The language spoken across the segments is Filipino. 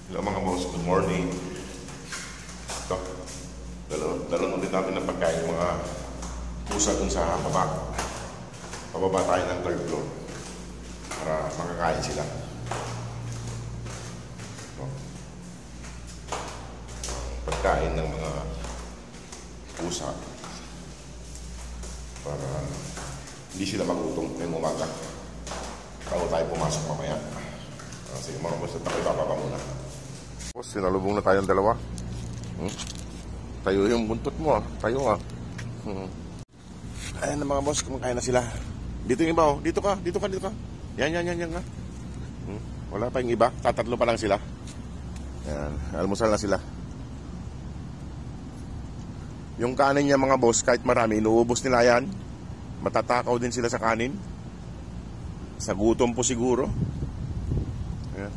Hello mga boss, good morning. Ito, dalawang ulit natin ng pagkain mga pusa dun sa baba. Pababa tayo ng third floor para makakain sila. Ito. Pagkain ng mga pusa para hindi sila magutom ngayong umaga. Bago tayo pumasok mamaya. Sige mga boss, at ako'y bababa muna. Boss, sinalubong na tayong dalawa. Tayo yung buntot mo ah. Tayo ah. Ayan na mga boss, kumakain na sila. Dito yung iba oh. Dito ka. Yan nga. Wala pa yung iba. Tatatlo pa lang sila. Ayan, almusal na sila. Yung kanin niya mga boss, kahit marami, inuubos nila yan. Matatakaw din sila sa kanin. Sa gutom po siguro. Ayan.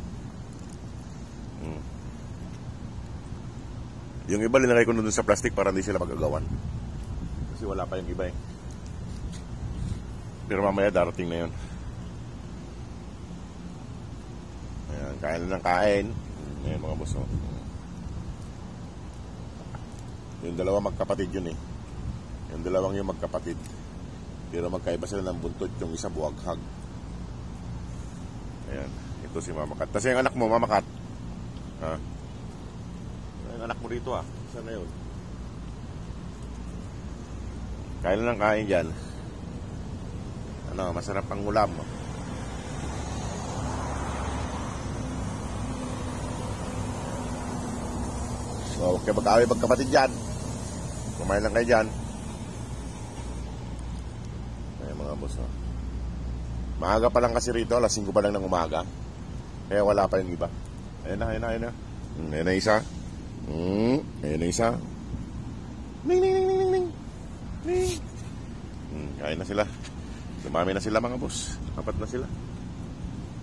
Yung iba linagay ko nun sa plastic para hindi sila magagawan. Kasi wala pa yung iba eh. Pero mamaya darating na yun. Ayan, kain na ng kain. Ayan mga boss oh. Yung dalawa magkapatid yun eh. Yung dalawang yung magkapatid. Pero magkaiba sila ng buntot. Yung isa buwaghag. Ayan, ito si Mama Kat. Kasi yung anak mo, Mama Kat. Ha? Yung anak mo rito ah. Saan na yun? Kain na ng kain dyan. Ano, masarap ang ulam. So, okay, mag-away magkapatid dyan. Kumain lang kayo dyan. Ayan mga boss oh. Maaga pa lang kasi rito, alas 5 pa lang ng umaga. Kaya wala pa yung iba. Ayan na. Ayan na isa. Ayan na isa. Ning. Kain na sila. Dumami na sila mga boss. 4 na sila.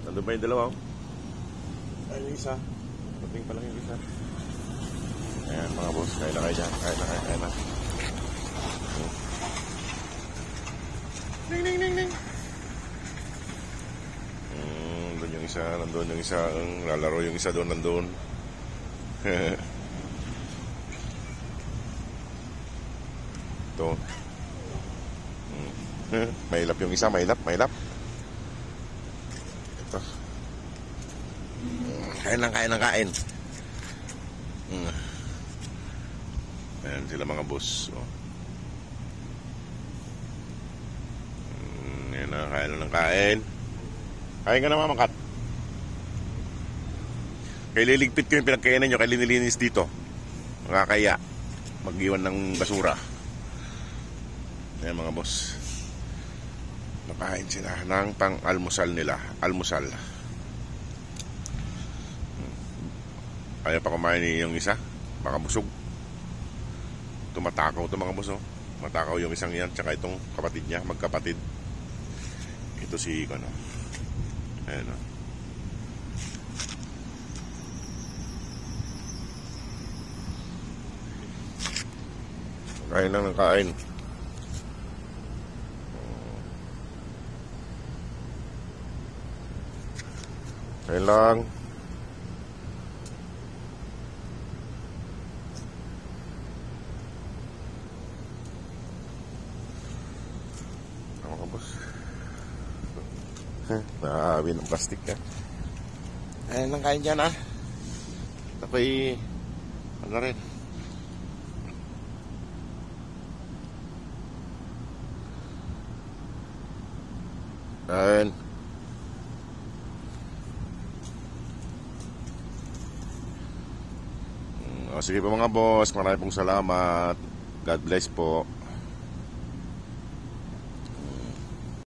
Nandun ba yung dalawa? Ayan yung isa. Pating pa lang yung isa. Ayan mga boss. Kain na kayo dyan. Kain na. Ning. Doon yung isa. Nandun yung isa. Lalaro yung isa doon. Nandun. Ito. Mailap yung isa, mailap. Ito. Kain. Ayan sila mga boss. Oh. Ayan na, kain. Kain ka na Mama Kat. Kaya liligpit ko yung pinagkainan nyo, kaya linilinis dito. Makakaya. Mag-iwan ng basura. Ayan mga boss. Nakain sila ng pang-almusal nila. Almusal. Ayaw pa kumain yung isa. Baka busog. Tumatakaw ito mga boss. Oh. Matakaw yung isang yan. Tsaka itong kapatid niya. Magkapatid. Ito si ano. Ayan o. Kain lang ng kain. Kain lang. Ano ka boss? Nakakawin ng plastic ka. Kain lang kain dyan ah. Ako'y ano rin. Kain. Sige po mga boss, maraming pong salamat. God bless po.